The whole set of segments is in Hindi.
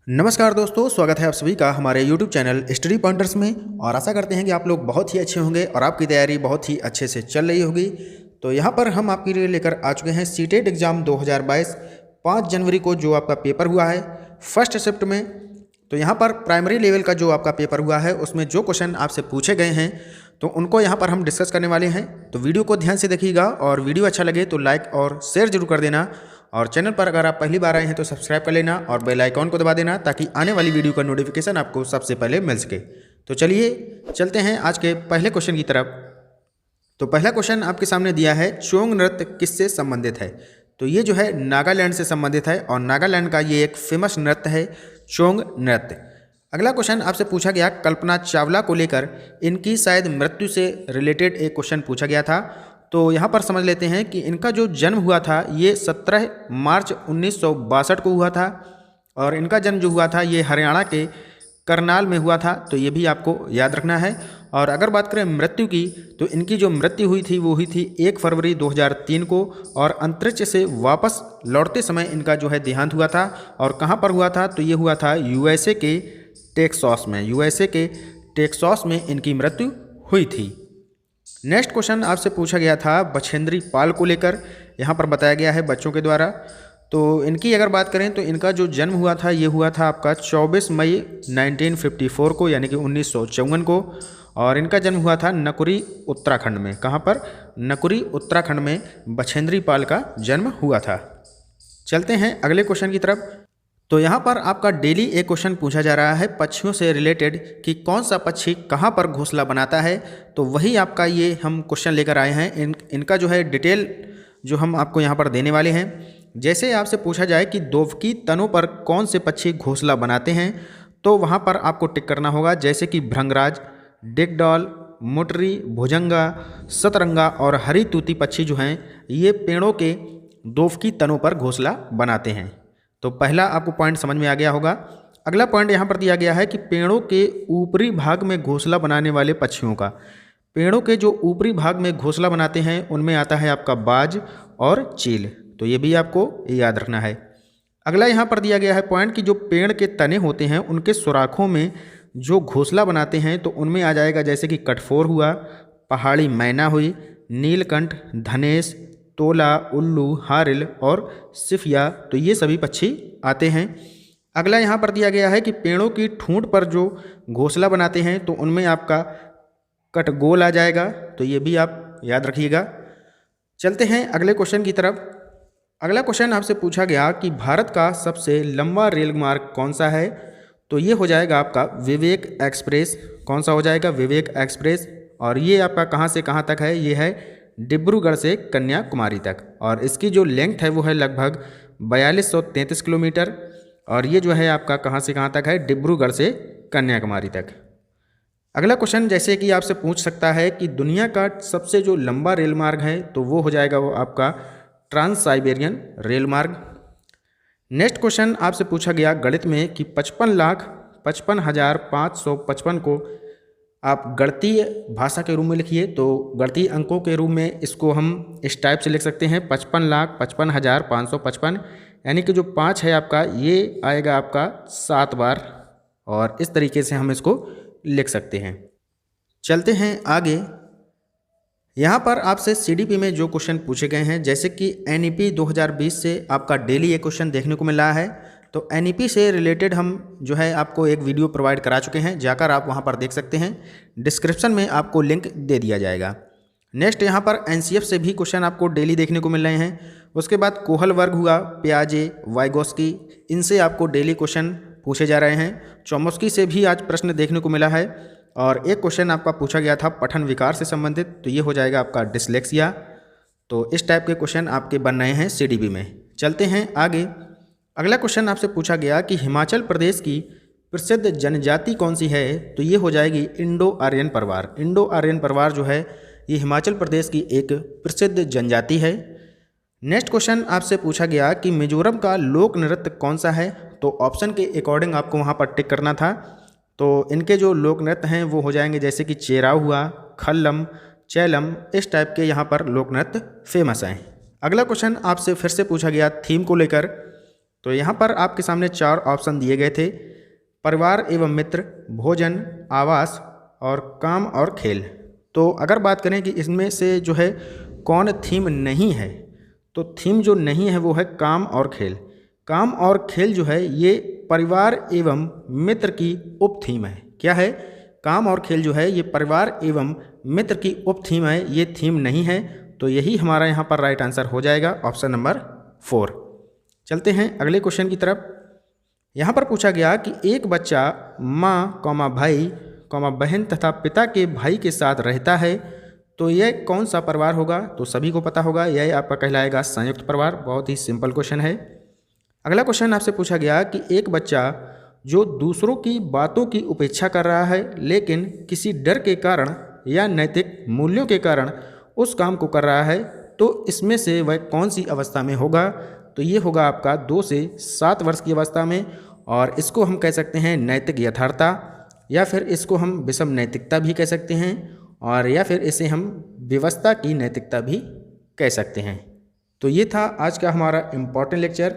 नमस्कार दोस्तों, स्वागत है आप सभी का हमारे YouTube चैनल स्टडी पॉइंटर्स में। और आशा करते हैं कि आप लोग बहुत ही अच्छे होंगे और आपकी तैयारी बहुत ही अच्छे से चल रही होगी। तो यहाँ पर हम आपके लिए लेकर आ चुके हैं सीटेट एग्ज़ाम 2022 5 जनवरी को जो आपका पेपर हुआ है फर्स्ट शिफ्ट में। तो यहाँ पर प्राइमरी लेवल का जो आपका पेपर हुआ है उसमें जो क्वेश्चन आपसे पूछे गए हैं तो उनको यहाँ पर हम डिस्कस करने वाले हैं। तो वीडियो को ध्यान से देखिएगा और वीडियो अच्छा लगे तो लाइक और शेयर जरूर कर देना। और चैनल पर अगर आप पहली बार आए हैं तो सब्सक्राइब कर लेना और बेल आइकॉन को दबा देना ताकि आने वाली वीडियो का नोटिफिकेशन आपको सबसे पहले मिल सके। तो चलिए चलते हैं आज के पहले क्वेश्चन की तरफ। तो पहला क्वेश्चन आपके सामने दिया है, चोंग नृत्य किससे संबंधित है? तो ये जो है नागालैंड से संबंधित है और नागालैंड का ये एक फेमस नृत्य है चोंग नृत्य। अगला क्वेश्चन आपसे पूछा गया, कल्पना चावला को लेकर इनकी शायद मृत्यु से रिलेटेड एक क्वेश्चन पूछा गया था। तो यहाँ पर समझ लेते हैं कि इनका जो जन्म हुआ था ये 17 मार्च 1962 को हुआ था और इनका जन्म जो हुआ था ये हरियाणा के करनाल में हुआ था। तो ये भी आपको याद रखना है। और अगर बात करें मृत्यु की तो इनकी जो मृत्यु हुई थी वो हुई थी 1 फरवरी 2003 को और अंतरिक्ष से वापस लौटते समय इनका जो है देहांत हुआ था। और कहाँ पर हुआ था? तो ये हुआ था यूएसए के टेक्सास में। यूएसए के टेक्सास में इनकी मृत्यु हुई थी। नेक्स्ट क्वेश्चन आपसे पूछा गया था बछेंद्री पाल को लेकर, यहाँ पर बताया गया है बच्चों के द्वारा। तो इनकी अगर बात करें तो इनका जो जन्म हुआ था ये हुआ था आपका 24 मई 1954 को, यानी कि 1954 को। और इनका जन्म हुआ था नकुरी उत्तराखंड में। कहाँ पर? नकुरी उत्तराखंड में बछेंद्री पाल का जन्म हुआ था। चलते हैं अगले क्वेश्चन की तरफ। तो यहाँ पर आपका डेली एक क्वेश्चन पूछा जा रहा है पक्षियों से रिलेटेड कि कौन सा पक्षी कहाँ पर घोंसला बनाता है। तो वही आपका ये हम क्वेश्चन लेकर आए हैं। इनका जो है डिटेल जो हम आपको यहाँ पर देने वाले हैं। जैसे आपसे पूछा जाए कि दोवकी तनों पर कौन से पक्षी घोंसला बनाते हैं तो वहाँ पर आपको टिक करना होगा, जैसे कि भृंगराज, डिगडॉल, मोटरी, भुजंगा, सतरंगा और हरी तूती पक्षी जो हैं ये पेड़ों के दोवकी तनों पर घोंसला बनाते हैं। तो पहला आपको पॉइंट समझ में आ गया होगा। अगला पॉइंट यहाँ पर दिया गया है कि पेड़ों के ऊपरी भाग में घोंसला बनाने वाले पक्षियों का। पेड़ों के जो ऊपरी भाग में घोंसला बनाते हैं उनमें आता है आपका बाज और चील। तो ये भी आपको याद रखना है। अगला यहाँ पर दिया गया है पॉइंट कि जो पेड़ के तने होते हैं उनके सुराखों में जो घोंसला बनाते हैं तो उनमें आ जाएगा जैसे कि कटफोर हुआ, पहाड़ी मैना हुई, नीलकंठ, धनेश, तोला, उल्लू, हारिल और सिफिया। तो ये सभी पक्षी आते हैं। अगला यहाँ पर दिया गया है कि पेड़ों की ठूंठ पर जो घोंसला बनाते हैं तो उनमें आपका कटगोल आ जाएगा। तो ये भी आप याद रखिएगा। चलते हैं अगले क्वेश्चन की तरफ। अगला क्वेश्चन आपसे पूछा गया कि भारत का सबसे लंबा रेल मार्ग कौन सा है? तो ये हो जाएगा आपका विवेक एक्सप्रेस। कौन सा हो जाएगा? विवेक एक्सप्रेस। और ये आपका कहाँ से कहाँ तक है? ये है डिब्रूगढ़ से कन्याकुमारी तक। और इसकी जो लेंथ है वो है लगभग 4233 किलोमीटर। और ये जो है आपका कहाँ से कहाँ तक है? डिब्रूगढ़ से कन्याकुमारी तक। अगला क्वेश्चन जैसे कि आपसे पूछ सकता है कि दुनिया का सबसे जो लंबा रेल मार्ग है तो वो हो जाएगा वो आपका ट्रांस साइबेरियन रेल मार्ग। नेक्स्ट क्वेश्चन आपसे पूछा गया गणित में कि 55,55,555 को आप गणितीय भाषा के रूप में लिखिए। तो गणितीय अंकों के रूप में इसको हम इस टाइप से लिख सकते हैं 55,55,555, यानी कि जो 5 है आपका ये आएगा आपका 7 बार। और इस तरीके से हम इसको लिख सकते हैं। चलते हैं आगे। यहाँ पर आपसे सीडीपी में जो क्वेश्चन पूछे गए हैं, जैसे कि एनईपी 2020 से आपका डेली एक क्वेश्चन देखने को मिल रहा है। तो एनईपी से रिलेटेड हम जो है आपको एक वीडियो प्रोवाइड करा चुके हैं, जाकर आप वहाँ पर देख सकते हैं। डिस्क्रिप्शन में आपको लिंक दे दिया जाएगा। नेक्स्ट यहाँ पर एनसीएफ से भी क्वेश्चन आपको डेली देखने को मिल रहे हैं। उसके बाद कोहल वर्ग हुआ, पियाजे, वाइगोस्की, इनसे आपको डेली क्वेश्चन पूछे जा रहे हैं। चोमस्की से भी आज प्रश्न देखने को मिला है। और एक क्वेश्चन आपका पूछा गया था पठन विकार से संबंधित, तो ये हो जाएगा आपका डिसलेक्सिया। तो इस टाइप के क्वेश्चन आपके बन रहे हैं सीडीपी में। चलते हैं आगे। अगला क्वेश्चन आपसे पूछा गया कि हिमाचल प्रदेश की प्रसिद्ध जनजाति कौन सी है? तो ये हो जाएगी इंडो आर्यन परिवार। इंडो आर्यन परिवार जो है ये हिमाचल प्रदेश की एक प्रसिद्ध जनजाति है। नेक्स्ट क्वेश्चन आपसे पूछा गया कि मिजोरम का लोक नृत्य कौन सा है? तो ऑप्शन के अकॉर्डिंग आपको वहाँ पर टिक करना था। तो इनके जो लोक नृत्य हैं वो हो जाएंगे जैसे कि चेराव हुआ, खल्लम, चैलम, इस टाइप के यहाँ पर लोक नृत्य फेमस हैं। अगला क्वेश्चन आपसे फिर से पूछा गया थीम को लेकर तो यहाँ पर आपके सामने 4 ऑप्शन दिए गए थे, परिवार एवं मित्र, भोजन, आवास और काम और खेल। तो अगर बात करें कि इसमें से जो है कौन थीम नहीं है, तो थीम जो नहीं है वो है काम और खेल। काम और खेल जो है ये परिवार एवं मित्र की उप थीम है। क्या है? काम और खेल जो है ये परिवार एवं मित्र की उप थीम है, ये थीम नहीं है। तो यही हमारा यहाँ पर राइट आंसर हो जाएगा, ऑप्शन नंबर 4। चलते हैं अगले क्वेश्चन की तरफ। यहाँ पर पूछा गया कि एक बच्चा माँ, भाई, बहन तथा पिता के भाई के साथ रहता है, तो यह कौन सा परिवार होगा? तो सभी को पता होगा, यह आपका कहलाएगा संयुक्त परिवार। बहुत ही सिंपल क्वेश्चन है। अगला क्वेश्चन आपसे पूछा गया कि एक बच्चा जो दूसरों की बातों की उपेक्षा कर रहा है लेकिन किसी डर के कारण या नैतिक मूल्यों के कारण उस काम को कर रहा है, तो इसमें से वह कौन सी अवस्था में होगा? तो ये होगा आपका 2 से 7 वर्ष की अवस्था में, और इसको हम कह सकते हैं नैतिक यथार्थता, या फिर इसको हम विषम नैतिकता भी कह सकते हैं, और या फिर इसे हम व्यवस्था की नैतिकता भी कह सकते हैं। तो ये था आज का हमारा इम्पॉर्टेंट लेक्चर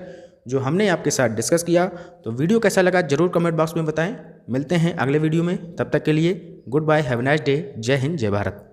जो हमने आपके साथ डिस्कस किया। तो वीडियो कैसा लगा ज़रूर कमेंट बॉक्स में बताएं। मिलते हैं अगले वीडियो में, तब तक के लिए good bye, have a nice day. जय हिंद, जय भारत।